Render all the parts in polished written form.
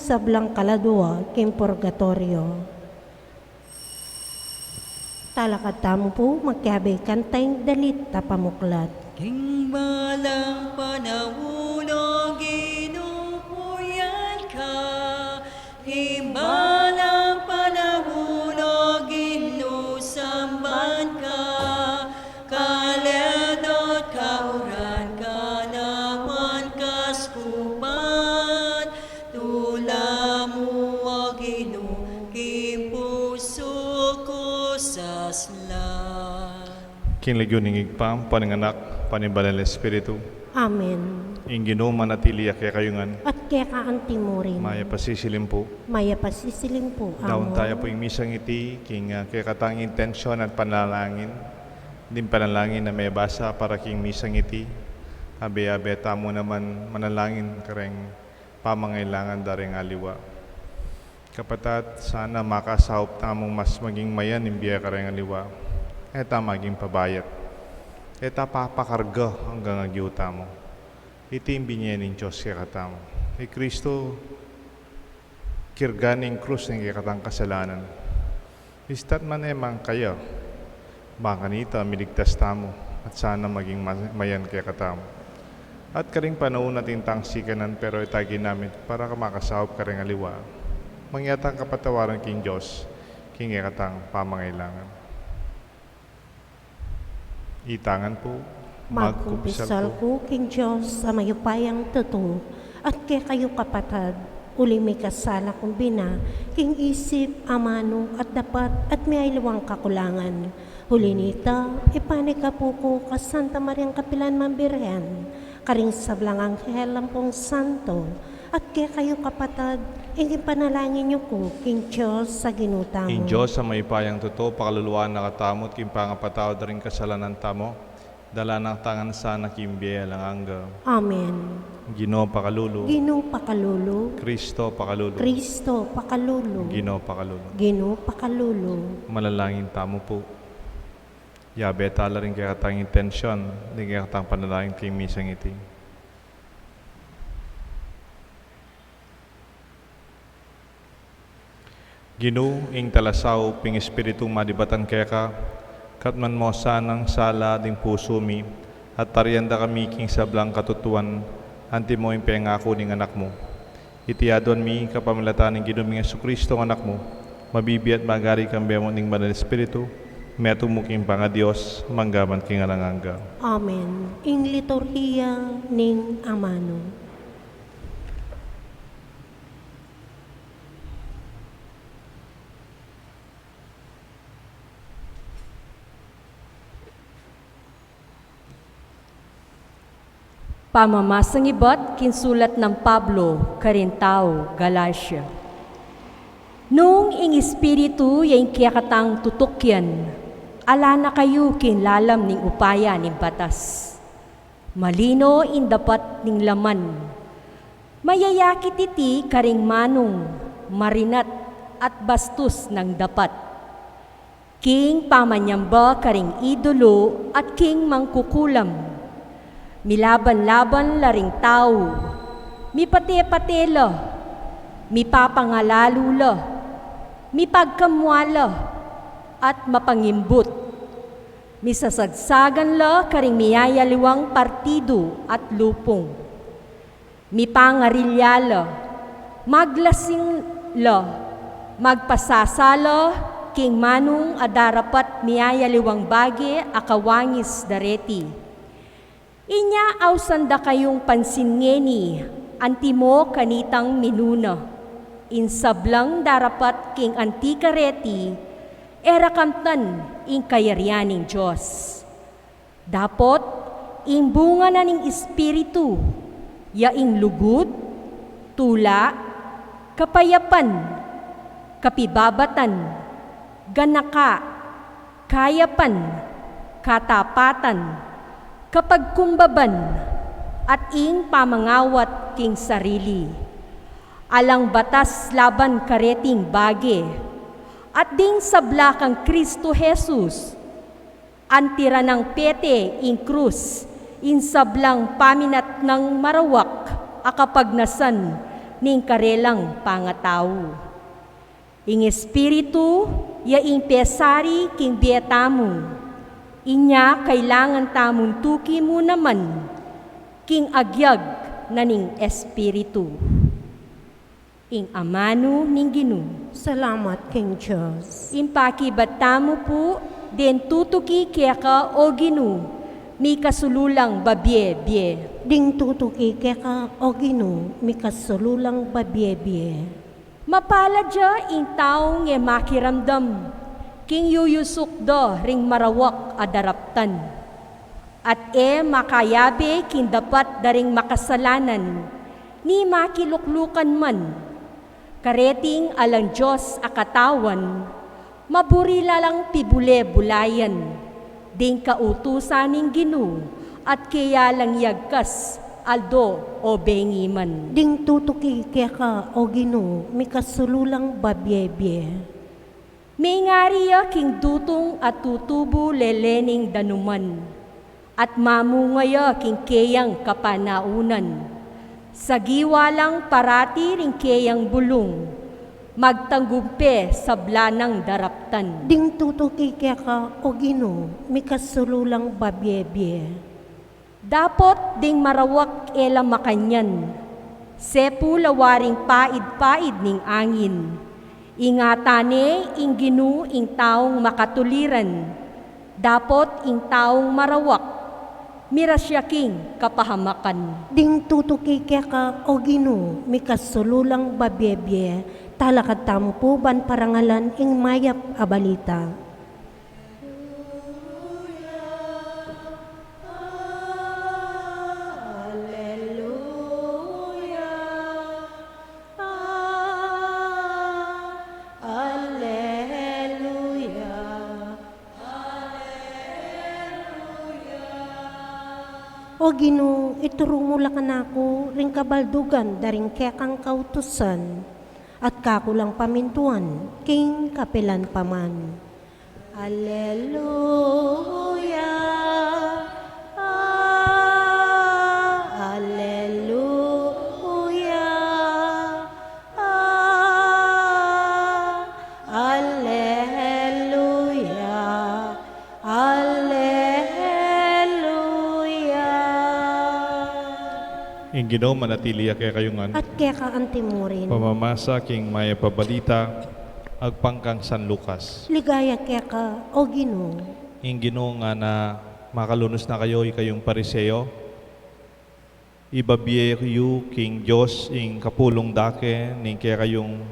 sablang kaladua king purgatorio. Talakad tamo po magkabay kantay dalit tapamuklat. King balang panahulog inupuyan ka, King balang panahulog inusamban ka, kaledot kauran ka naman kaskupan, tula mo wag King puso ko saslan. King Legioning igpam, pananganak, panibalal Espiritu, Amen. Ginoo manatili kaya kayungan, At kaya kaanti mo rin. maya pasisilim po. Maya pasisiling po. Daon Amo. tayo po yung misang iti, king kaya katang intensyon at panalangin. Din panalangin na may basa para king misang iti. Abe-abe tamo naman manalangin kareng pamangailangan daring aliwa. Kapatat, sana makasahop tamong mas maging mayan imbiya kareng aliwa. Eta maging pabayat. Eta papakarga hanggang agyuta mo. Iti imbinyan ng Diyos kaya katamo. Kristo, kirganing krus ng katang kasalanan. Istat man emang kayo, baka nita miligtas tamo at sana maging mayan kaya katamo. At karing panahon natin tangsikanan pero itagi namin para makasahop ka rin aliwa. Mangyatang kapatawaran king Diyos, king katang pamangailangan. Itangan po, Magkumpisal ko, King Diyos, sa mayupayang totoo, at kaya kayo kapatad, uli may kasala kong bina, king isip, amano, at dapat, at may iluwang kakulangan. Huli nita, ipanika po ko ka Santa Mariang Kapilan Mambirian, karing sablang anghel lampong santo, at kaya kayo kapatad, ingin panalangin niyo ko, King Diyos, sa ginutamo. in Diyos sa may payang totoo, pakaluluan nakatamot, king pangapatawad rin kasalanan tamo, dala ng tangan sana kimbiya lang angga. Amen. Ginoo pakalulu, Ginoo pakalulu, Kristo pakalulu, Kristo pakalulu, Ginoo pakalulu. Ginoo pakalulu. Manalangin tamo po. Yabe tala rin kaya katang intensyon, di kaya katang panalangin kay misang iti. Ginoo, ing talasaw, ping espiritong madibatan kaya ka, katman mo sanang sala ding puso mi, at tarianda kami king sablang katutuan, anti mo yung pengako ning anak mo. Itiadon mi kapamilatan ng Ginoong Jesucristo ng anak mo, mabibi at magari kang bemo ning banal espiritu, meto mo king panga Diyos, manggaman king alanganga. Amen. Ing liturhiya ning amano. Pamamasang iba't kinsulat ng Pablo, Karintao, Galacia. Nung ing espiritu yung kiyakatang tutukyan, ala na kayo kinlalam ning upaya ning batas. Malino in dapat ning laman. Mayayakit iti karing manong, marinat at bastos ng dapat. King pamanyamba karing idolo at king mangkukulam. Milaban-laban laring tao, mipate-patela, mipapangalalula, mipagkamwala, at mapangimbut. Misasagsagan la karing miyayaliwang partido at lupong. Mipangarilyala, maglasing la, magpasasala, king manong adarapat miyayaliwang bagi akawangis dareti. Inya awsanda kayong pansingeni, antimo kanitang minuna. Insablang darapat king antikareti, erakamtan ing kayarianing Diyos. Dapot, ing bunga na ning espiritu, yaing lugod, tula, kapayapan, kapibabatan, ganaka, kayapan, katapatan, kapagkumbaban, at ing pamangawat king sarili. Alang batas laban kareting bage, at ding sabla kang Kristo Jesus, antira ng pete ing krus, in sablang paminat ng marawak, akapagnasan, ning karelang pangataw. Ing espiritu, ya ing pesari king bietamu, inya kailangan tamong tuki mo naman, king agyag na ning espiritu. Ing amano ning Ginoo, Salamat, King Diyos. impakibatamu po, den tutuki kaya ka o Ginoo, mi kasululang babye-bye. Ding tutuki ka o Ginoo, mikasululang babye-bye. Mapalad siya ing taong e makiramdam, king yuyusok do ring marawak adaraptan. At makayabe king dapat daring makasalanan, ni makiluklukan man. Kareting alang Diyos akatawan, maburila lang pibule bulayan, ding kautusan ning Ginoo, at kaya lang yagkas aldo o bengiman. Ding tutuki ka o Ginoo, mikasululang babye-bye. May ngariya king dutong at tutubo lelening danuman, at mamungaya king keyang kapanaunan. Sa giwalang parati ring keyang bulong, magtanggumpe sa blanang daraptan. Ding tutuki ka o Ginoo, mikasululang babye-bye. Dapot ding marawak ela makanyan, sepu lawaring paid-paid ning angin. Ingatane ing Ginoo ing taong makatuliran, dapot ing taong marawak, mirasyaking kapahamakan. Ding tutuki ka o Ginoo, mikasululang babye-bye. Talakad tamo po ban parangalan ing mayap a balita. O Ginoo, ituro mo lang ako ring kabaldugan daring kekang kautusan at kakulang pamintuan king kapilan paman. Alleluia. Alleluia. Alleluia. Alleluia. Ing Ginoo manatili kay kayungan. At keka antimurin. Pamamasa king maya pabalita agpangkang San Lucas. Ligaya keka o Ginoo. Ing Ginoo nga na makalunos na kayo ikayong pariseo. Ibabiye kayo king Diyos ing kapulong dake ning kaya kayong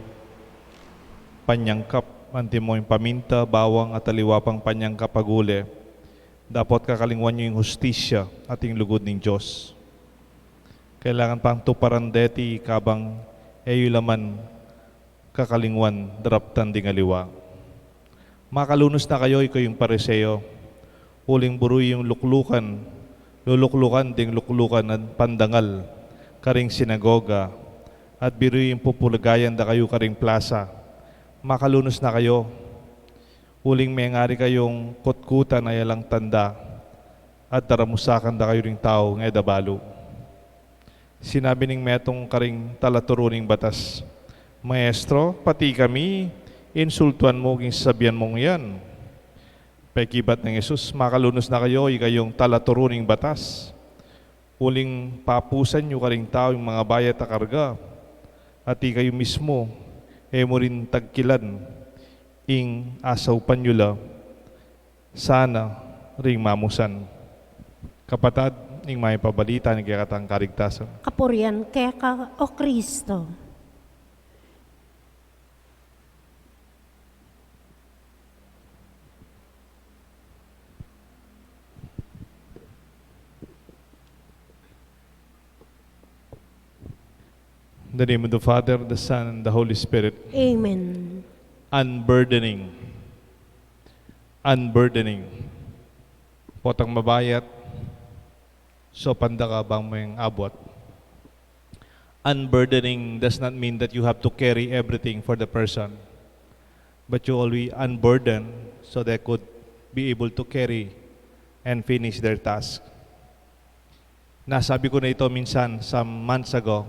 panyangkap antimo yung paminta, bawang at aliwapang panyangkap agule. Dapat kakalingwan nyo yung hustisya at yung lugod ng Diyos. Kailangan pang tuparan deti kabang eyo laman kakalingwan daraptan ding aliwa. Makalunos na kayo ikaw yung pariseo. Uling buruy yung luklukan, luluklukan ding luklukan at pandangal, karing sinagoga, at biruy yung pupulagayan da kayo karing plaza. Makalunos na kayo. Uling may ngari kayong kutkutan ay alang tanda, at daramusakan da kayo ring tao ng edabalo. Sinabi ning metong karing talaturuning batas, Maestro, pati kami, insultuan mo king sabihan mong yan. Pekibat ng Jesus, makalunos na kayo, ikayong talaturuning batas. Uling papusan nyo karing tao yung mga bayat na karga, at kayo mismo, mo rin tagkilan, ing asaw panyula, sana ring mamusan. Kapatad, ing may pabalita ng kikatang karigtasan. Kapurian keka o Kristo. In the name of the Father, the Son, and the Holy Spirit. Amen. Unburdening. Unburdening. Potang mabayat, so panda ka bang may abot. Unburdening does not mean that you have to carry everything for the person, but you always unburden so they could be able to carry and finish their task. Nasabi ko na ito minsan some months ago,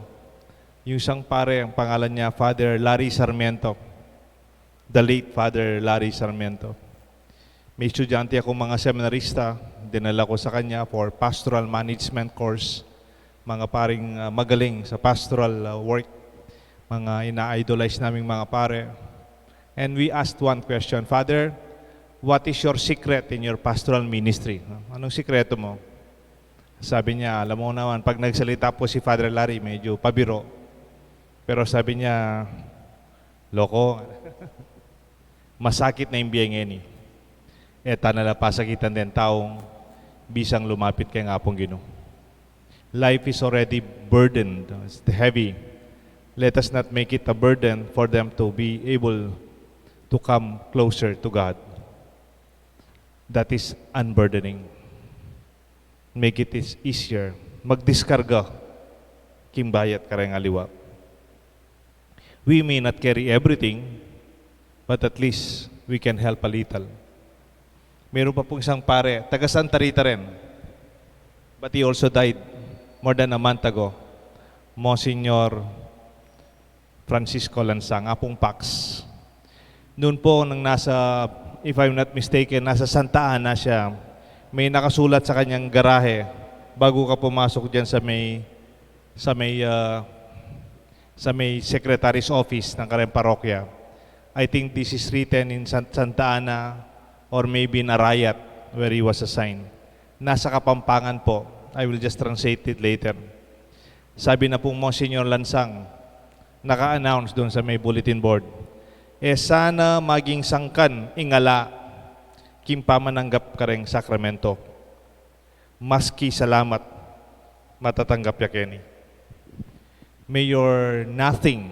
Yung isang pare, ang pangalan niya, Father Larry Sarmiento. The late Father Larry Sarmiento. May estudyante akong mga seminarista, dinala ko sa kanya for pastoral management course. Mga paring magaling sa pastoral work, mga ina-idolize naming mga pare. And we asked one question, Father, what is your secret in your pastoral ministry? Anong sikreto mo? Sabi niya, alam mo naman, pag nagsalita po si Father Larry, medyo pabiro. Pero sabi niya, loko, masakit na yung biyengeni. Eta nalapasakitan din taong bisang lumapit kay nga pong Ginoo. Life is already burdened, it's heavy. Let us not make it a burden for them to be able to come closer to God. That is unburdening. Make it easier. Magdiskarga kimbayat kareng aliwa. We may not carry everything, but at least we can help a little. Meron pa pong isang pare, taga Santa Rita rin. But he also died more than a month ago. Monsignor Francisco Lansang, apong Pax. Noon po, nang nasa, if I'm not mistaken, nasa Santa Ana siya, may nakasulat sa kanyang garahe bago ka pumasok diyan sa may secretary's office ng kareng parokya. I think this is written in Santa Ana or maybe in Arayat where he was assigned. Nasa Kapampangan po. I will just translate it later. Sabi na pong Monsignor Lansang, naka-announce doon sa may bulletin board, sana maging sangkan ingala kimpamananggap kareng sakramento. Maski salamat matatanggap ya keni. May your nothing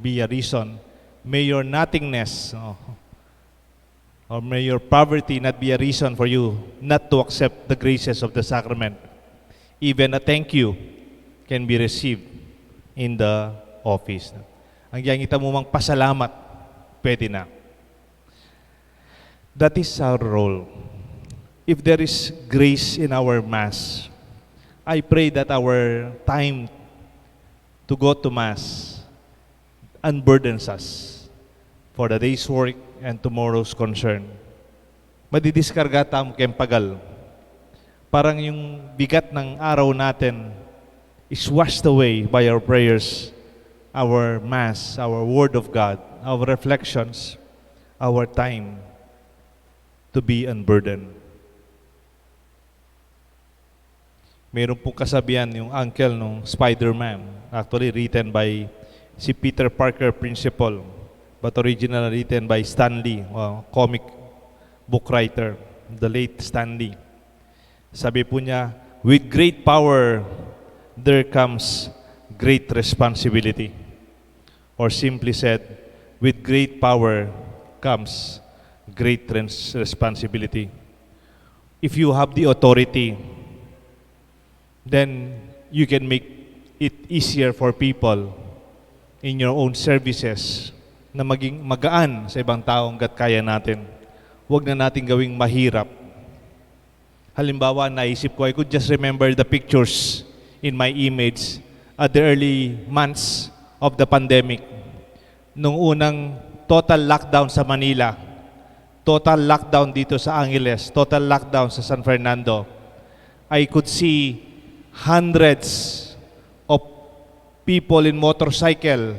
be a reason. May your nothingness or may your poverty not be a reason for you not to accept the graces of the sacrament. Even a thank you can be received in the office. Ang yang ita mo mang pasalamat, pwede na. That is our role. If there is grace in our Mass, I pray that our time to go to Mass unburdens us for the day's work and tomorrow's concern. Madidiskarga tamo kayong pagal. Parang yung bigat ng araw natin is washed away by our prayers, our Mass, our Word of God, our reflections, our time to be unburdened. Meron pong kasabihan yung uncle ng Spider-Man, actually written by si Peter Parker Principal, but originally written by Stan Lee, comic book writer, the late Stan Lee. Sabi po niya, with great power, there comes great responsibility. Or simply said, with great power comes great responsibility. If you have the authority, then you can make it easier for people in your own services na maging magaan sa ibang taong gat kaya natin. Huwag na natin gawing mahirap. Halimbawa, naisip ko, I could just remember the pictures in my image at the early months of the pandemic. Nung unang total lockdown sa Manila, total lockdown dito sa Angeles, total lockdown sa San Fernando, I could see hundreds of people in motorcycle,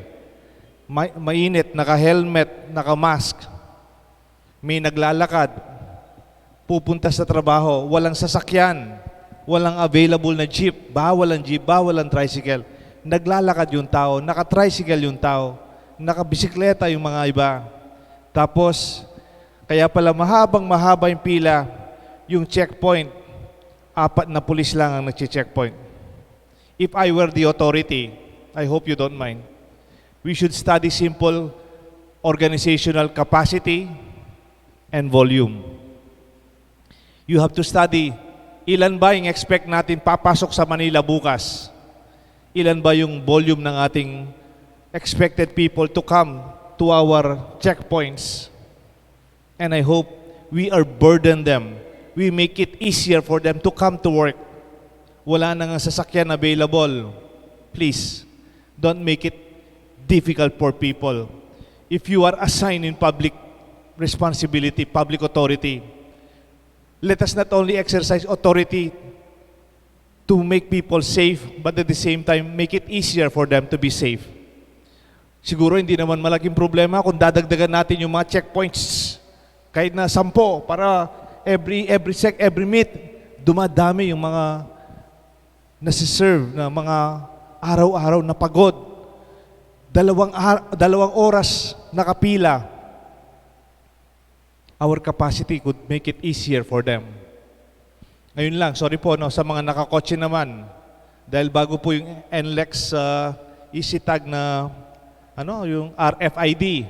mainit, naka-helmet, naka-mask. May naglalakad, pupunta sa trabaho, walang sasakyan, walang available na jeep, bawal ang tricycle. Naglalakad yung tao, naka-tricycle yung tao, naka-bisikleta yung mga iba. Tapos, kaya pala mahaba yung pila, yung checkpoint, 4 na pulis lang ang nag-checkpoint. If I were the authority, I hope you don't mind, we should study simple organizational capacity and volume. You have to study ilan ba yung expect natin papasok sa Manila bukas? Ilan ba yung volume ng ating expected people to come to our checkpoints? And I hope we are burden them. We make it easier for them to come to work. Wala na nga sasakyan available. Please, Don't make it difficult for people. If you are assigned in public responsibility, public authority, let us not only exercise authority to make people safe, but at the same time, make it easier for them to be safe. Siguro hindi naman malaking problema kung dadagdagan natin yung mga checkpoints. Kahit na 10 para every meet, dumadami yung mga nasiserve na mga araw-araw na pagod. Dalawang oras nakapila. Our capacity could make it easier for them. Ngayon lang, sorry po sa mga nakakotse naman. Dahil bago po yung NLEX easy tag na yung RFID.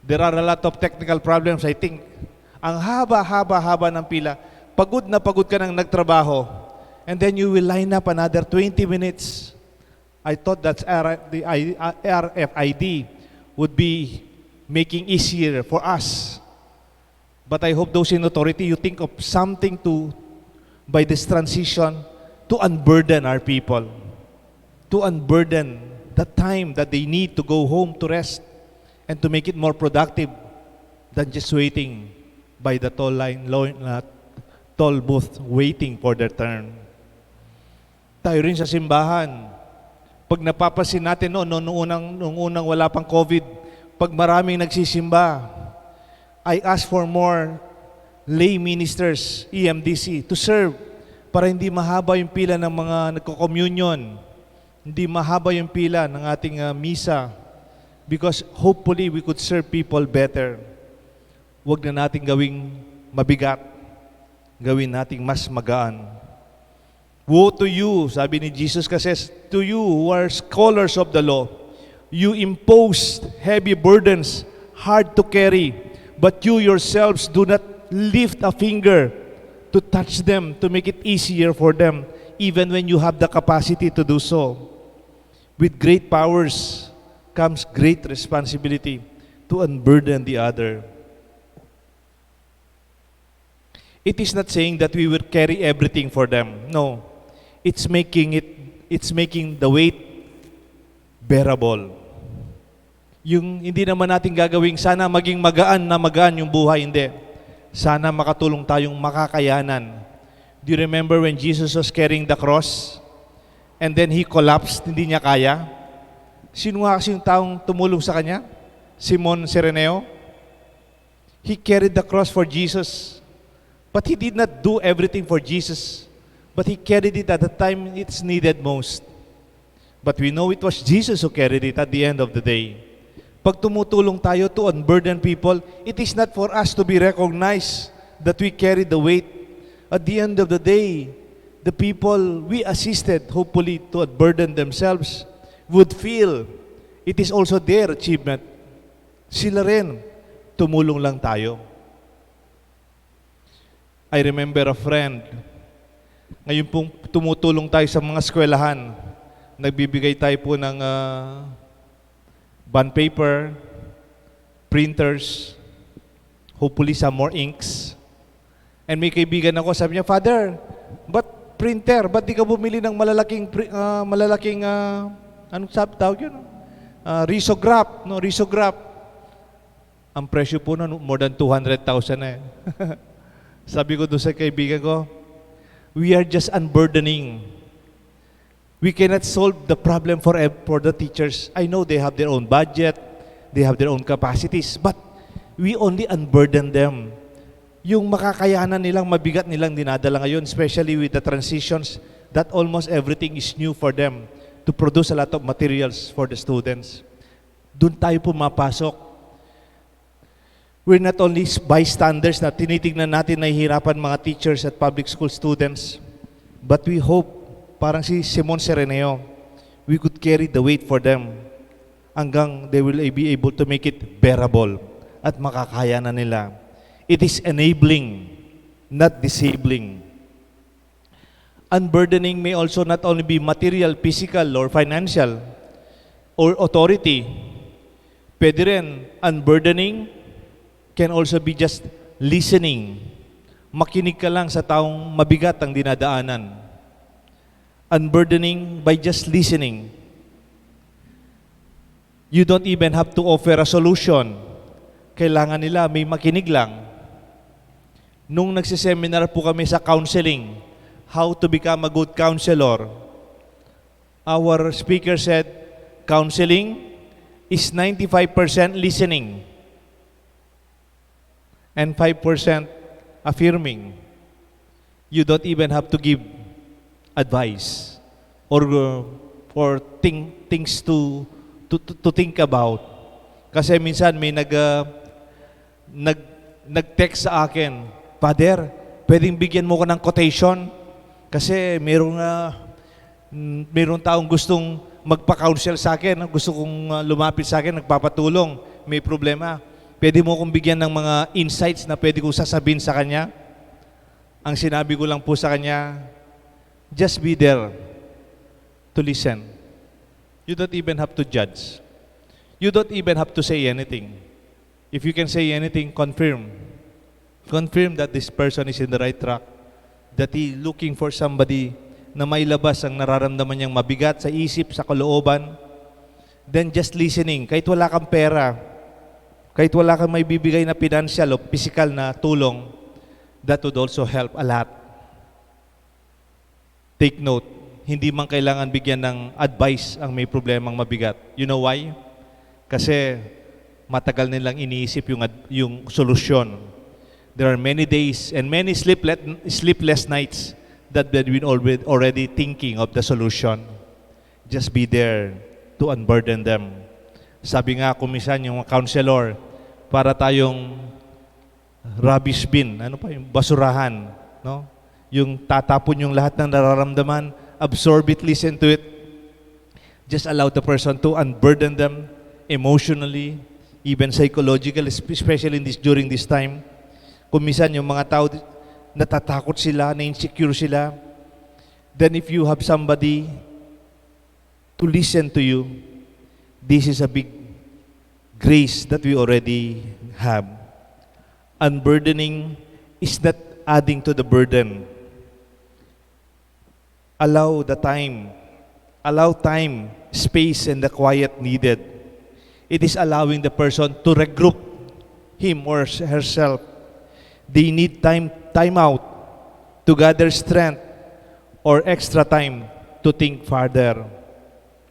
There are a lot of technical problems, I think. Ang haba ng pila. Pagod na pagod ka nang nagtrabaho. And then you will line up another 20 minutes. I thought that the RFID would be making easier for us. But I hope those in authority, you think of something by this transition, to unburden our people. To unburden the time that they need to go home to rest and to make it more productive than just waiting by the toll booth waiting for their turn. Tayo rin sa simbahan. Pag napapansin natin nung unang wala pang COVID, pag maraming nagsisimba, I ask for more lay ministers, EMDC, to serve para hindi mahaba yung pila ng mga nagko-communion, hindi mahaba yung pila ng ating misa, because hopefully we could serve people better. Huwag na natin gawing mabigat, gawin nating mas magaan. Woe to you, sabi ni Jesus kasi, to you who are scholars of the law, you impose heavy burdens, hard to carry, but you yourselves do not lift a finger to touch them, to make it easier for them, even when you have the capacity to do so. With great powers comes great responsibility to unburden the other. It is not saying that we will carry everything for them. No. It's making the weight bearable. Yung hindi naman natin gagawing sana maging magaan yung buhay, hindi. Sana makatulong tayong makakayanan. Do you remember when Jesus was carrying the cross and then he collapsed, hindi niya kaya? Sino nga kasi yung taong tumulong sa kanya? Simon Sireneo. He carried the cross for Jesus. But he did not do everything for Jesus. But he carried it at the time it's needed most. But we know it was Jesus who carried it at the end of the day. Pag tumutulong tayo to unburden people, it is not for us to be recognized that we carry the weight. At the end of the day, the people we assisted, hopefully to unburden themselves, would feel it is also their achievement. Sila rin, tumulong lang tayo. I remember a friend, ngayon pong tumutulong tayo sa mga eskwelahan, nagbibigay tayo po ng bond paper, printers, hopefully some more inks. And may kaibigan ako, sabi niya, Father, ba't printer? Ba't di ka bumili ng malalaking anong tawag yun? Risograph, no? Risograph. Ang presyo po nun, more than 200,000 na eh. Sabi ko doon sa kaibigan ko, we are just unburdening. We cannot solve the problem for the teachers. I know they have their own budget, they have their own capacities, but we only unburden them. Yung makakayanan nilang, mabigat nilang dinadala ngayon, especially with the transitions, that almost everything is new for them to produce a lot of materials for the students. Doon tayo pumapasok. We're not only bystanders na tinitignan natin na hihirapan mga teachers at public school students, but we hope, parang si Simon Sireneo, we could carry the weight for them hanggang they will be able to make it bearable at makakaya na nila. It is enabling, not disabling. Unburdening may also not only be material, physical, or financial, or authority. Pwede rin, unburdening can also be just listening. Makinig ka lang sa taong mabigat ang dinadaanan. Unburdening by just listening. You don't even have to offer a solution. Kailangan nila may makinig lang. Nung nagsiseminar po kami sa counseling, how to become a good counselor, our speaker said, counseling is 95% listening and 5% affirming. You don't even have to give advice or things to think about. Kasi minsan may nag-text sa akin, Father, pwedeng bigyan mo ko ng quotation? Kasi mayroong taong gustong magpa-counsel sa akin, gusto kong lumapit sa akin, nagpapatulong, may problema. Pwede mo kong bigyan ng mga insights na pwede kong sasabihin sa kanya? Ang sinabi ko lang po sa kanya, just be there to listen. You don't even have to judge. You don't even have to say anything. If you can say anything, confirm. Confirm that this person is in the right track. That he looking for somebody na may labas ang nararamdaman niyang mabigat sa isip, sa kalooban. Then just listening. Kahit wala kang pera, kahit wala kang may bibigay na financial o physical na tulong, that would also help a lot. Take note, hindi man kailangan bigyan ng advice ang may problemang mabigat. You know why? Kasi matagal nilang iniisip yung solusyon. There are many days and many sleepless nights that they've been already thinking of the solution. Just be there to unburden them. Sabi nga kumisan yung counselor, para tayong rubbish bin, yung basurahan, no? Yung tatapon yung lahat ng nararamdaman, absorb it, listen to it. Just allow the person to unburden them emotionally, even psychologically, especially during this time. Kung minsan yung mga tao natatakot sila, na-insecure sila, then if you have somebody to listen to you, this is a big grace that we already have. Unburdening is not adding to the burden. Allow time, space, and the quiet needed. It is allowing the person to regroup him or herself. They need time out to gather strength or extra time to think further.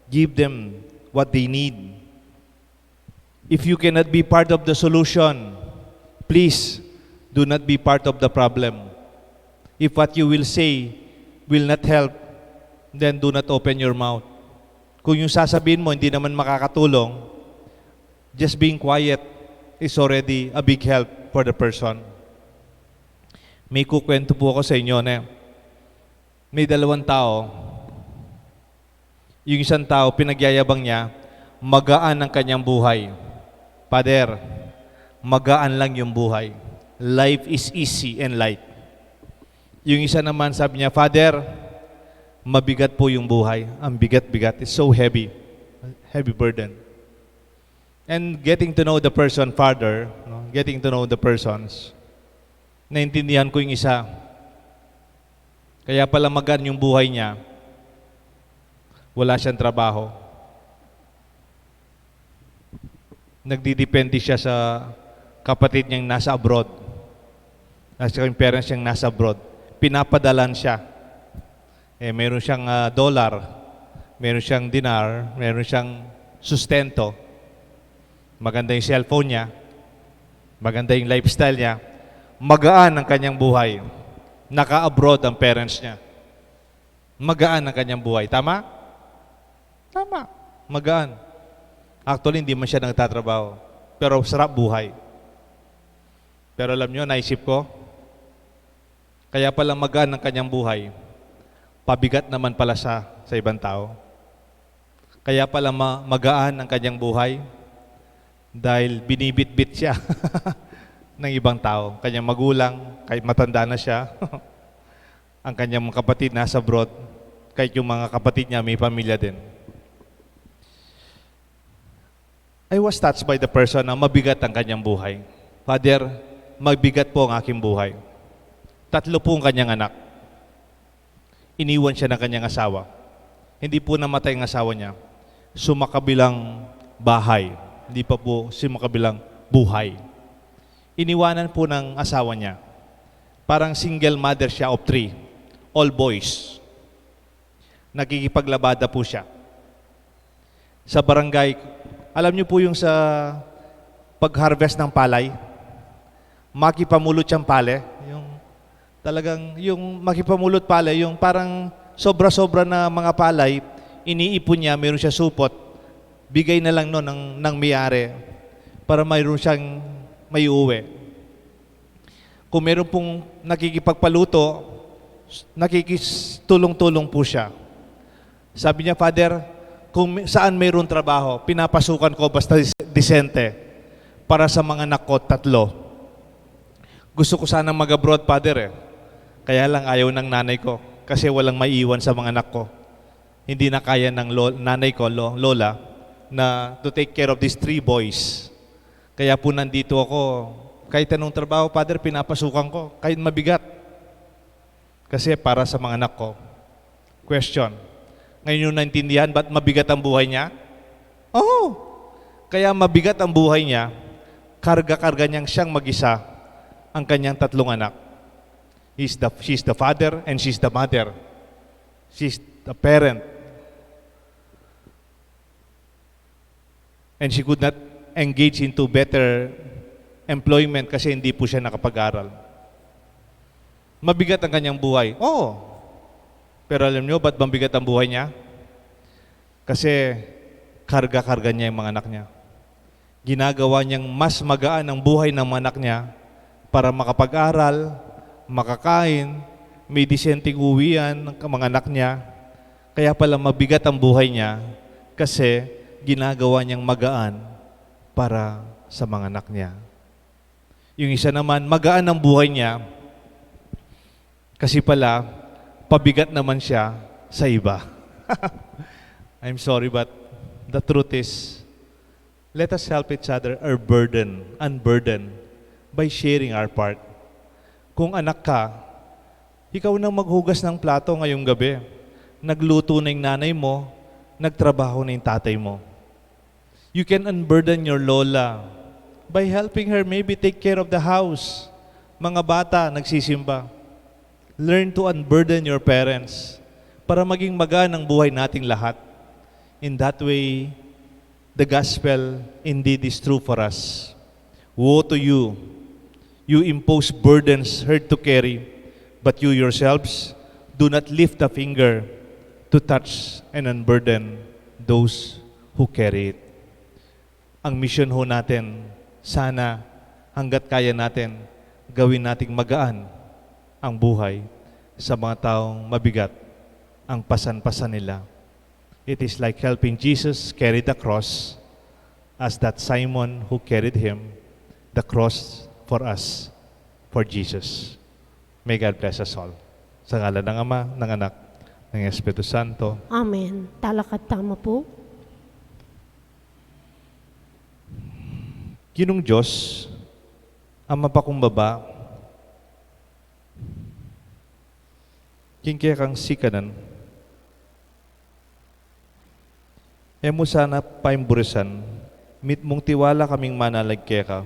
Give them what they need. If you cannot be part of the solution, please do not be part of the problem. If what you will say will not help, then do not open your mouth. Kung yung sasabihin mo hindi naman makakatulong, just being quiet is already a big help for the person. May kukwento po ako sa inyo na may dalawang tao. Yung isang tao, pinagyayabang niya, magaan ang kanyang buhay. Father, magaan lang yung buhay. Life is easy and light. Yung isa naman sabi niya, Father, mabigat po yung buhay. Ang bigat-bigat. It's so heavy. Heavy burden. And getting to know the person further, getting to know the persons, naintindihan ko yung isa. Kaya pala magaan yung buhay niya, wala siyang trabaho. Nagdidepende siya sa kapatid niyang nasa abroad. Nasa yung parents niyang nasa abroad. Pinapadalan siya. Meron siyang dollar, meron siyang dinar, meron siyang sustento. Maganda yung cellphone niya, maganda yung lifestyle niya, magaan ang kanyang buhay. Naka-abroad ang parents niya. Magaan ang kanyang buhay. Tama? Tama. Magaan. Actually, hindi man siya nagtatrabaho. Pero sarap buhay. Pero alam nyo, naisip ko, kaya pala magaan ang kanyang buhay, pabigat naman pala sa ibang tao. Kaya pala magaan ang kanyang buhay dahil binibit-bit siya ng ibang tao. Kanyang magulang, kahit matanda na siya, ang kanyang mga kapatid nasa abroad, kahit yung mga kapatid niya may pamilya din. I was touched by the person na mabigat ang kanyang buhay. Father, mabigat po ang aking buhay. 3 po ang kanyang anak. Iniwan siya ng kanyang asawa. Hindi po namatay ang asawa niya. Sumakabilang bahay. Hindi pa po si makabilang buhay. Iniwanan po ng asawa niya. Parang single mother siya of 3. All boys. Nakikipaglabada po siya. Sa barangay, alam niyo po yung sa pag-harvest ng palay, makipamulot siyang pale. Yung talagang, yung makipamulot palay, yung parang sobra-sobra na mga palay, iniipon niya, mayroon siya supot, bigay na lang no ng may-ari para mayroon siyang may uwi. Kung mayroon pong nakikipagpaluto, nakikitulong-tulong po siya. Sabi niya, Father, kung saan mayroon trabaho, pinapasukan ko basta disente para sa mga anak ko 3. Gusto ko sanang mag-abroad, Father, eh. Kaya lang ayaw ng nanay ko kasi walang maiiwan sa mga anak ko. Hindi na kaya ng nanay ko, lola, na to take care of these 3 boys. Kaya po nandito ako. Kahit anong trabaho, Father, pinapasukan ko. Kahit mabigat. Kasi para sa mga anak ko. Question. Ngayon yung naintindihan, ba't mabigat ang buhay niya? Oo. Kaya mabigat ang buhay niya, karga-karga niyang siyang mag-isa ang kanyang 3 anak. She's the father and she's the mother. She's the parent. And she could not engage into better employment kasi hindi po siya nakapag-aral. Mabigat ang kanyang buhay. Oo. Pero alam niyo, ba't mabigat ang buhay niya? Kasi karga-karga niya yung mga anak niya. Ginagawa niyang mas magaan ang buhay ng mga anak niya para makapag-aral, makakain, may disenteng uwian ng mga anak niya. Kaya pala mabigat ang buhay niya kasi ginagawa niyang magaan para sa mga anak niya. Yung isa naman, magaan ang buhay niya kasi pala pabigat naman siya sa iba. I'm sorry, but the truth is, let us help each other unburden by sharing our part. Kung anak ka, ikaw nang maghugas ng plato ngayong gabi. Nagluto na yung nanay mo, nagtrabaho na yung tatay mo. You can unburden your lola by helping her maybe take care of the house. Mga bata, nagsisimba. Learn to unburden your parents para maging magaan ang buhay nating lahat. In that way, the gospel indeed is true for us. Woe to you! You impose burdens hard to carry, but you yourselves do not lift a finger to touch and unburden those who carry it. Ang mission ho natin, sana hanggat kaya natin, gawin nating magaan ang buhay sa mga taong mabigat ang pasan-pasan nila. It is like helping Jesus carry the cross as that Simon who carried him, the cross for us, for Jesus. May God bless us all. Sa ngalan ng Ama, ng Anak, ng Espiritu Santo. Amen. Talakad tama po. Ginong Diyos, Ama pakumbaba, kingkaya kang sikanan, emo sana paimburisan, mit mong tiwala kaming manalagkaya ka,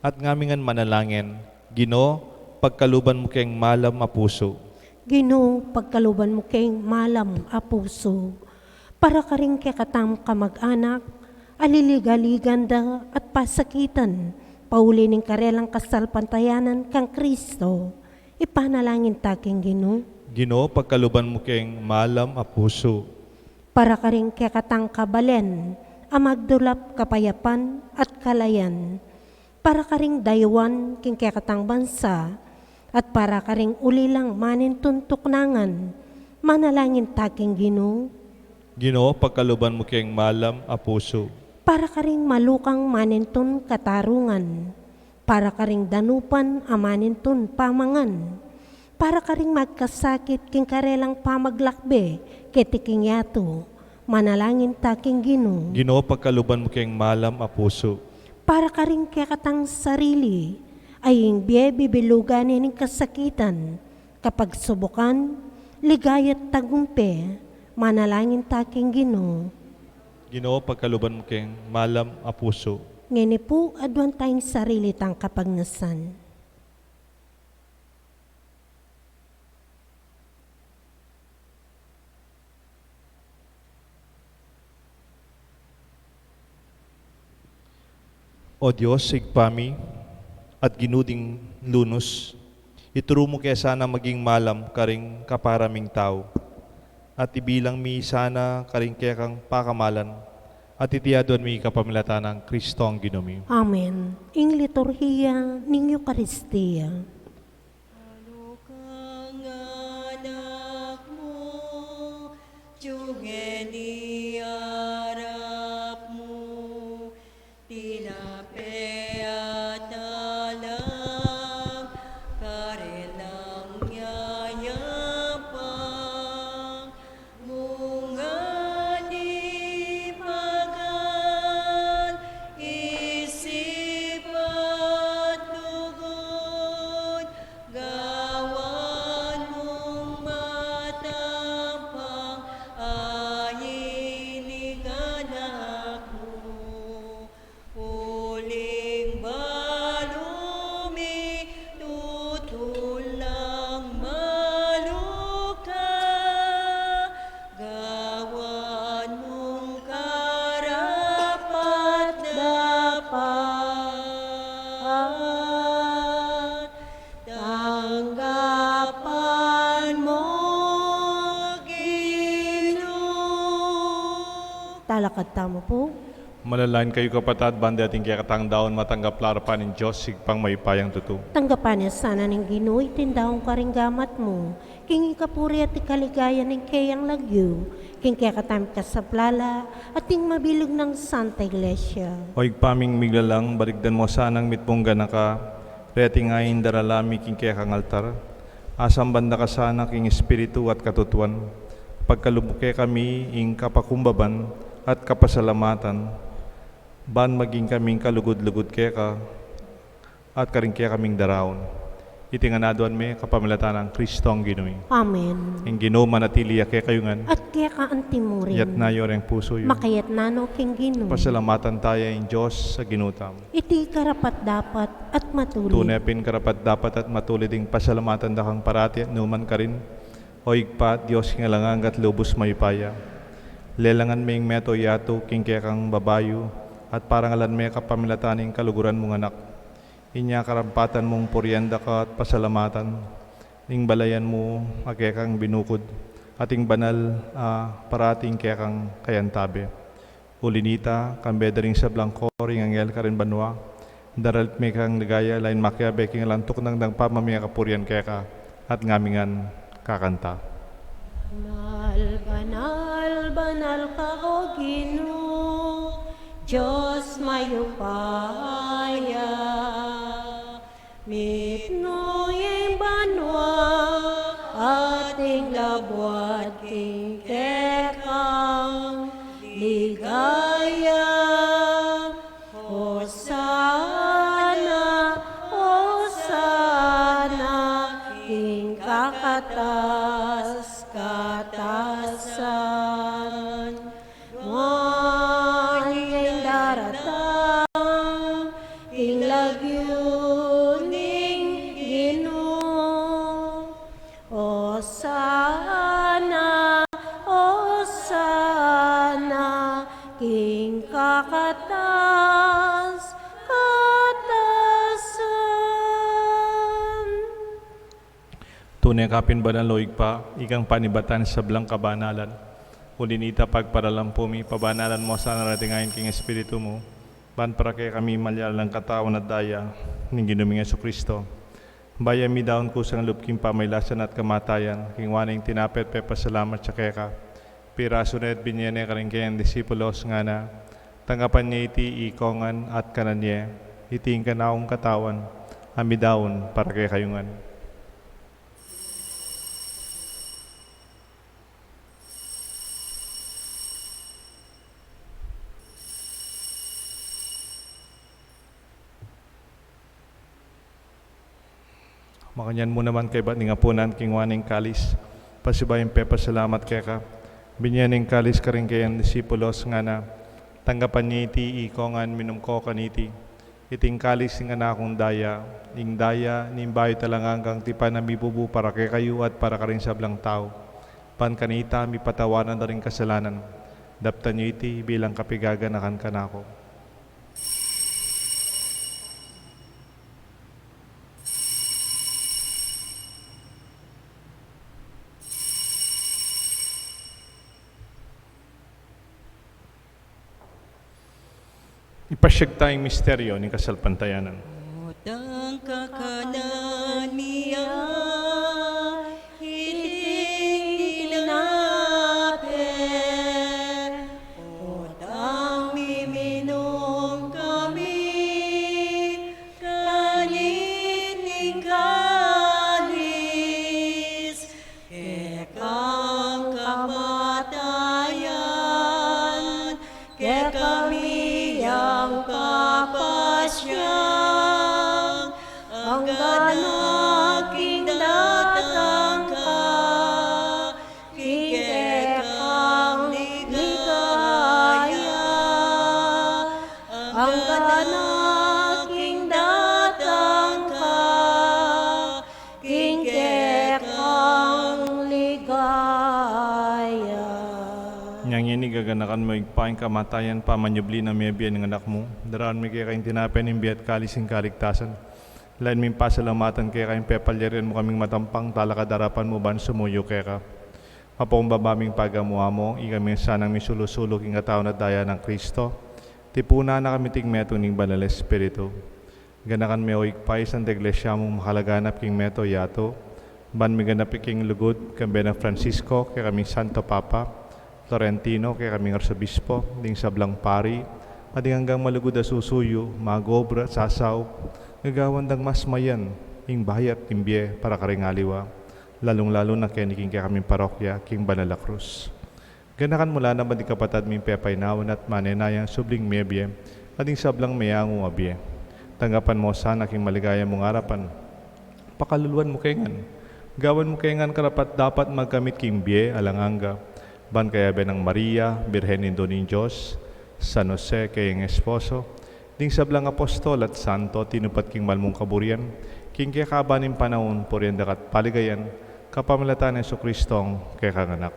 at ngamingan manalangin, Ginoo, pagkaluban mo kayong malam a puso. Ginoo, pagkaluban mo kayong malam a puso, para ka rin kakatam kamag-anak, aliligaliganda at pasakitan, pauli ning karelang kasalpantayanan kang Kristo, ipanalangin taking Ginoo. Ginoo, pagkaluban mo kayong malam a puso. Para ka rin kakatang kabalen, amagdulap kapayapan at kalayan. Para ka ring daywan king kakatang bansa, at para ka ring ulilang manin tuntuknangan, manalangin taking Ginoo. Ginoo, pagkaluban mo kayong malam a puso. Para ka ring malukang manintun katarungan, para ka ring danupan amanintun pamangan, para ka ring magkasakit king karelang pamaglakbe, ketiking yato, manalangin taking Ginoo. Ginoo, pagkaluban mo kayong malam a puso. Para ka ring kakatang sarili, ay yung bibilugan ng kasakitan, kapag subukan, ligaya't tagumpe, manalangin taking Ginoo. Ginoo pagkaluban mo keng malam a puso. Ngini po, adwan tayong sarili tang kapagnasan. O Diyos, sigpami at ginuding lunos, ituro mo kaya sana maging malam karing kaparaming tao, at ibilang mi sana karing kaya kang pakamalan, at itiyaduan mi kapamilatan ng Kristo ang ginumi. Amen. Ing liturhiya ning Eucharistia. Ano kang anak mo, tiyungen iarap mo, tinape at alam, karelang yayapang, munga di pagan, isip at lugod, gawan mong matampang, ayinig anak mo. Uling balumi, tutulang maluka, gawan mong karapat dapat, tanggapan mo, Ginoo. Talakad tamo po. Malalain kayo kapatad, banda ating kaya katang daon matanggap larapan ng Diyos, sigpang may payang tuto. Tanggapan niya sana ng Ginoo, itindahong karinggamat mo. King ikapuri at ikaligaya ng kayang lagyo. King kaya katamit ka sa plala, at ting mabilog ng Santa Iglesia. O igpaming miglalang, baligdan mo sanang mitpungga na ka, reting ayin daralami king kaya kang altar. Asam banda ka sana king espiritu at katutuan. Pagkalubuke kami ing kapakumbaban at kapasalamatan. Ban maging kaming kalugod-lugod kaya ka, at karing kaya kaming daraon. Itinganaduan me kapamilatan ng Kristo ang ginumi. Amen. Ang Ginoo manatiliya kaya kayungan, At kaya ka antimurin. yat na yoreng puso yun. Makayat nano king Ginoo. Pasalamatan tayo ang Diyos sa ginutam. Iti karapat dapat at matuloy. Tunepin karapat dapat at matulid ding pasalamatan da kang parati at numan ka rin. O igpa, Diyos nga langang at lubos mayupaya. Lelangan may meto yato king kaya kang babayo, at parangalan may kapamilataning kaluguran mong anak. Inya karampatan mong puryenda ka at pasalamatan. Ing balayan mo kaya kang binukod, ating banal parating kaya kang kayantabe. Ulinita, kambeda ring sa blangko, ring angel ka rin banwa. Daralit may kang ligaya, lain makyabe king lantok nang dang pamamaya kapuryan kaya ka, at ngamingan kakanta. Banal, banal, banal ka o Ginoo, Diyos mayupaya. Mitno yung banwa, ating labwat king kekang ligaya. Hosana, Hosana, king kakatas, katasan. Mwanyay daratang, ing lagyuning Ginoo. Hosana, Hosana, king kakatas, katasan. Tunay kapin ba ng loig pa, ikang panibatan sa blang kabanalan. Ulinita pagparalampumi, pabanalan mo sa naratingayin king espiritu mo. Ban para kay kami malyalang katawan at daya, ng ginuming Yesu Kristo. Baya mi daon ko sang lupking pamaylasan at kamatayan, king waning tinapet pepasalamat sa keka. Piraso na at binyene ka rin kayang disipulos nga na, tanggapan niya iti ikongan at kananye, iting kanaong katawan, ami daon para kay kayungan. Makanyan mo naman kay ba't nga punan king waning kalis. Pasibayin pe pasalamat kay ka. Binyaning kalis ka rin kayang disipulos nga na Tanggapan niya iti ikongan minum ko kaniti. Iting kalis ng anakong daya, ing daya nimbayo talangang tipan na mibubu para kay kayo at para ka rin sa blang tao. Pan kanita mi patawanan na rin kasalanan. Daptan niyo iti bilang kapigaganakan kanako. Ipasyag tayong misteryo ni kasalpantayanan. Utang kakanan niya, hiling tinapin. Utang miminom kami, kaniting kalis. Ekang kamatayan, ke kami ang papasyang hanggang aking datang ka, kikekang ligaya. Hanggang aking datang ka, kikekang ligaya. Nyang ini gaganakan mo igpaing kamatayan pa manyubli na miyabiyan ng anak mo. Daraan mi kaya kayong tinapin ng biyat kalising kaligtasan. Lain mi pasalamatan kaya kayong pepalyarian mo kaming matampang talakadarapan mo ban sumuyo kaya ka. Mapakumbabaming pagamuha mo, ikami sanang misulusulok ing katao na daya ng Kristo. Tipuna na kami tingmeto ning banal Espiritu. Ganakan mi o ikpay sa iglesia mong makalaganap king meto yato. Ban mi ganap king lugod kambe na Francisco kaya kami Santo Papa. Florentino kay kaming arsobispo, ding sablang pari, at hanggang malugod na susuyo, magobra, sasaw, gagawandang mas mayan, ing bayat, timbye, para karing aliwa, lalong-lalo na keniking kay kaming parokya, king Banala Cruz. Ganakan mula naman di kapatad ming pepay nawan at manenayang subling mebye, at ding sablang mayangong abye. Tanggapan mo sana king maligaya mong harapan. Pakaluluan mo kayangan. Gawan mo kayangan karapat dapat magkamit king bye, alanganga, ban kaya benang Maria, Birhen Indo ng Diyos, San Jose kayang esposo, ding sablang apostol at santo, tinupat king malmong kaburian, king kaya kabaning panahon, puriyan dakat paligayan, kapamilatan ng Kristong kaya kanganak.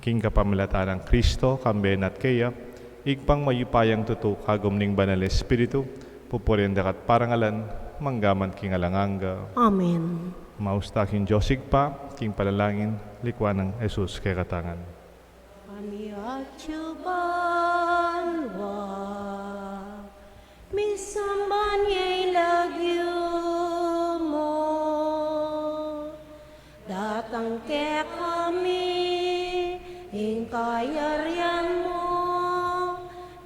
King kapamilatan ng Kristo, kamben at kaya, igpang mayupayang tuto, kagom ning banal Espiritu, pupuriyan dakat parangalan, manggaman king alanganga. Amen. Mausta king Josig pa, king palalangin, likwan ng Jesus kaya katangan. Kami at banwa, misamban ya'y lagyo mo, datang ke kami, ingkayaryan mo,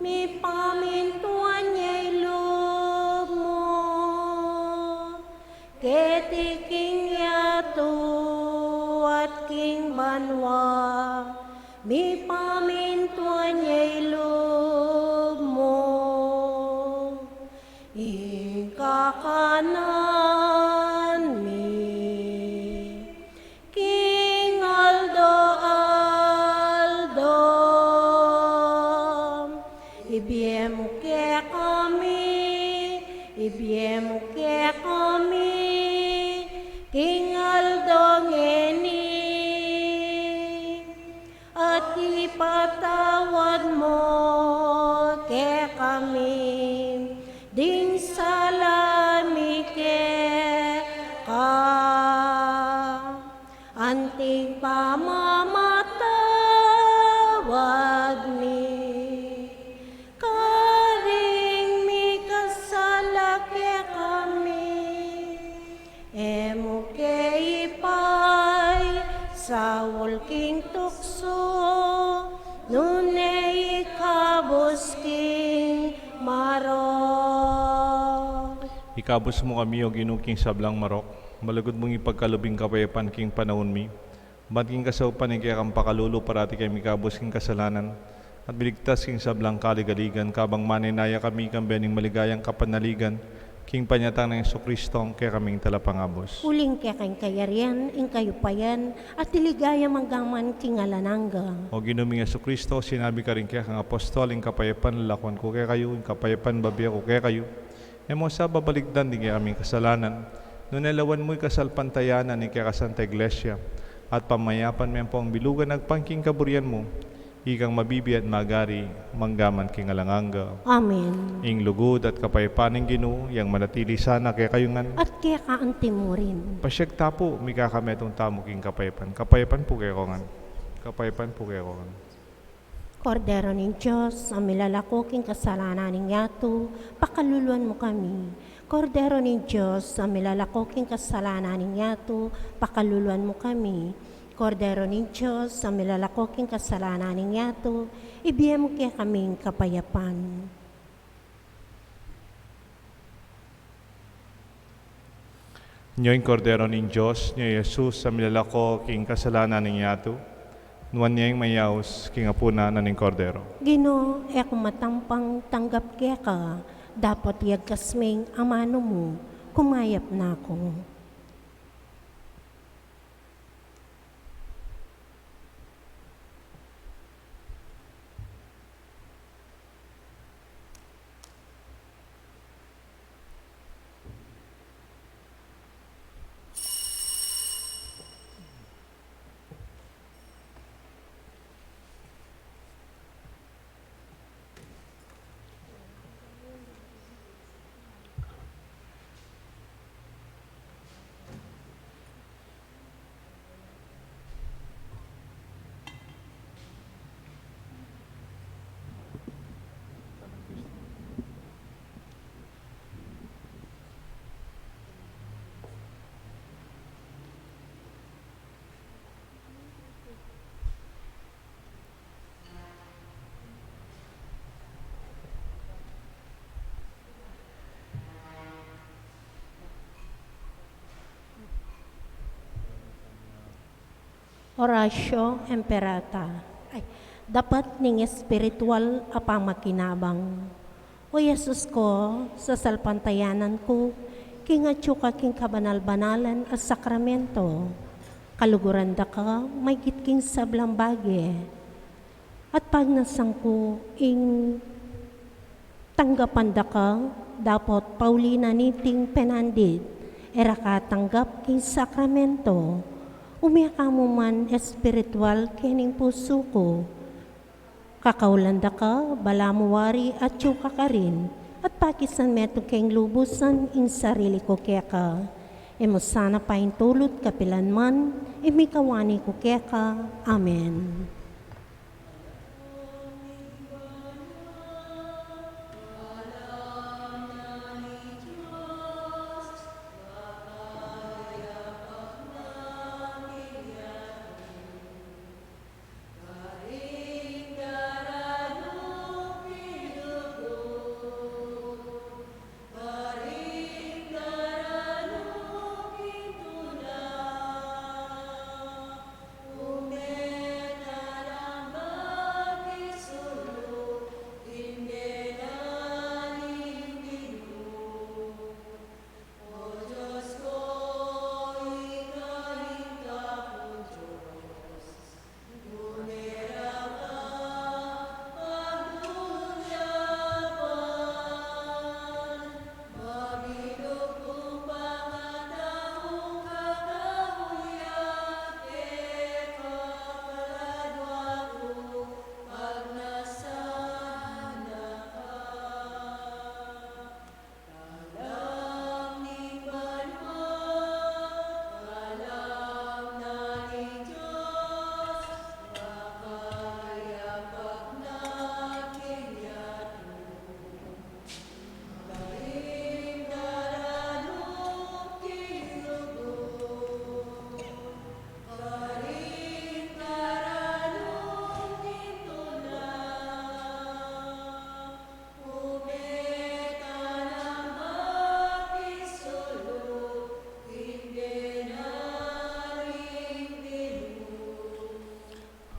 mi pamintuan ya'y loob mo, ketiking yato at king banwa, mi pamintuan ya'y loob mo, ikakanan mi, King Aldo Aldo, ibiyem ke kami, ibiyem ke kami, King Aldo ngeni, at ipatawad mo ke kami, ding salami ke ka, anting pamamatawad mi, karing mi kasala ke kami, emo ke ipay, sawol king tukso, nunay ikabos king marok. Ikabos mo kami o ginuking sablang marok, malagod mong ipagkalubing kapayapan king panahon mi, ba't king kasaupan kaya kang pakalulo parati kay mikabos king kasalanan, at biligtas king sablang kaligaligan, kabang maninaya kami kang bening maligayang kapanaligan, King panyatang ng Jesucristo, kaya kaming talapangabos. Uling kaya kayong kayarian, ing kayo payan, at tiligaya manggaman king alananga. O ginuming Jesucristo, sinabi ka rin kaya kang apostol, ing kapayapan lakwan ko kaya kayo, ing kapayapan babiya ko kaya kayo. E mo sa babaligdan, di kaya aming kasalanan. Noon nalawan mo'y kasalpantayanan, ing kaya kasanta iglesia. At pamayapan mo po ang bilugan, nagpangking kaburian mo. Ikang mabibi at magari, manggaman king alanganga. Amen. Ing lugod at kapayapaning Ginoo, yang manatili sana kaya kayungan. At kaya kaanti mo rin. Pasyag tapo, may kakametong tamo king kapayapan. Kapayapan po kaya kongan. Kapayapan po kaya kongan. Kordero ng Diyos, ang milalako king kasalanan ng yato, pakaluluan mo kami. Kordero ng Diyos, ang milalako king kasalanan ng yato, pakaluluan mo kami. Kordero ng Diyos, sa milalakoking kasalanan ng yato, ibigay mo kaya kaming kapayapan. Nyo'y kordero ng Diyos, nyo'y Jesus, sa milalakoking kasalanan ng yato, nuwan niya'y mayaos, king apuna na ng kordero. Gino, ek matampang tanggap kaya ka, dapat yagkasming amano mo, kumayap na ako. Orasyo Imperata. Dapat ning espiritual apang makinabang. O Yesus ko, sa salpantayanan ko, kingatyo ka king kabanal-banalan at sakramento. Kaluguran da ka, may gitking sablang bagi. At pag nasang ko, ing tanggapan da ka, dapat Paulina niting penandid, era ka tanggap king sakramento. Umiyak mo man espiritual kining puso ko. Kakaulanda ka, balamuwari at yuka ka rin. At pakisan meto keng lubusan in sarili ko kaya ka. Emo sana paing tulot kapilan man, imikawani ko kaya ka. Amen.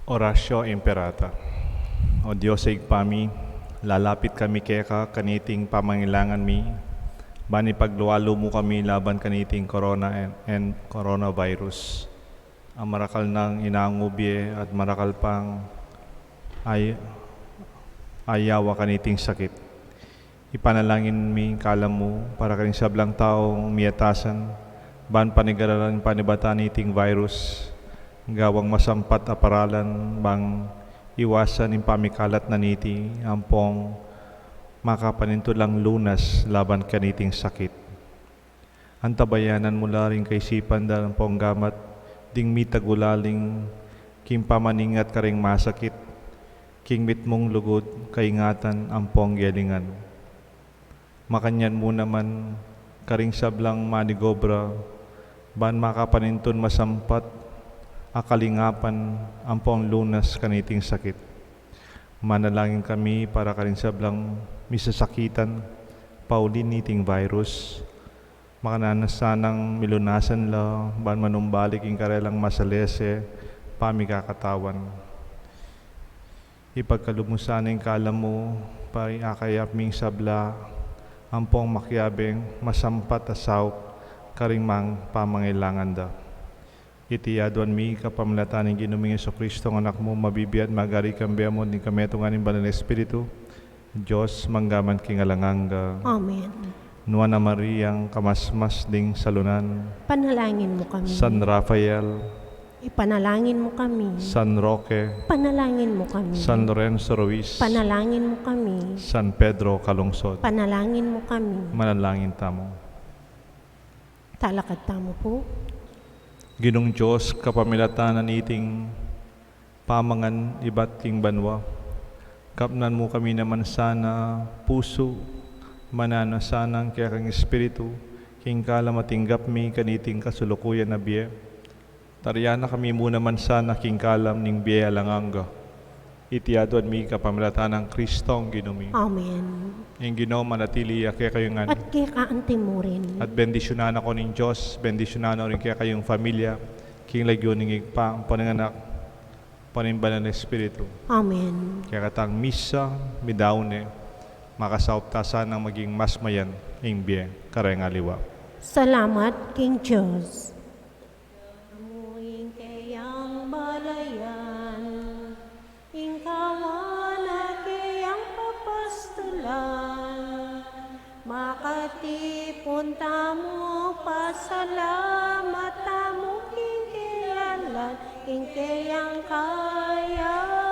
Orasyo Imperata. O Diyos ay pami, lalapit kami kaya ka, kaniting pamangailangan mi, Bani pagluwalo mo kami laban kaniting corona and coronavirus. Ang marakal ng inaangubye at marakal pang ayawa kaniting sakit. Ipanalangin mi kalam mo para kaning sablang taong miyatasan, ban panigaralan panibata niting virus, gawang masampat aparalan bang iwasan ng pamikalat na niti ampong makapanintulang lunas laban kaniting sakit. Antabayanan mula rin kaisipan dalang pong gamat, ding mitagulaling kim pamaningat karing masakit, king mitmong lugod kaingatan ampong gelingan. Makanyan mo naman karing sablang manigobra, ban makapaninton masampat, akalingapan ampong lunas kaniting sakit. Manalangin kami para karing sablang misasakitan, paulin niting virus, makananasanang milunasan la, ban manumbalik ing karelang masalese, pamikakatawan. Ipagkalumusan ng kalam mo, pari akayap ming sabla, ampong makyabeng, masampat asaw, karing mang pamangailangan da. Itiyaduan mi kapamlatan ng ginuming Yesu Kristo ng anak mo, mabibiyat magari kambiya mo ni kametungan ng Banal na Espiritu, Diyos manggaman kingalanganga. Amen. Nuana Mariang kamasmas ding salunan, Panalangin mo kami. San Rafael, Ipanalangin mo kami. San Roque, Panalangin mo kami. San Lorenzo Ruiz, Panalangin mo kami. San Pedro Calungsod, Panalangin mo kami. manalangin tamo. Talakad tamo po. Ginong Diyos, kapamilatan na iting pamangan iba't ting banwa. Kapnan mo kami naman sana puso, manana sanang kaya kang Espiritu, king kala matinggap mi kaniting kasulukuyan na biye. Taryana kami muna man sana king kalam ning biye alanganga. Itiyaduan mi kapamilatan ng Kristong ginumi. Amen. Ing Ginoo manatili kaya kayong nga. At kaya kaantin mo rin. At bendisyonan ako ng Diyos, bendisyonan rin kaya kayong familia, king lagyo ning igpa, pananganak, panimbanan ng Espiritu. Amen. Kaya katang misa, midaune, makasauptasan ng maging masmayan, ing biye, kareng aliwa. Salamat, King Diyos. Amuing kayang balayan, ingkawan na kayang papastulan, makatipon tamo, pasalamat tamo, king kayalan, king kayang kaya.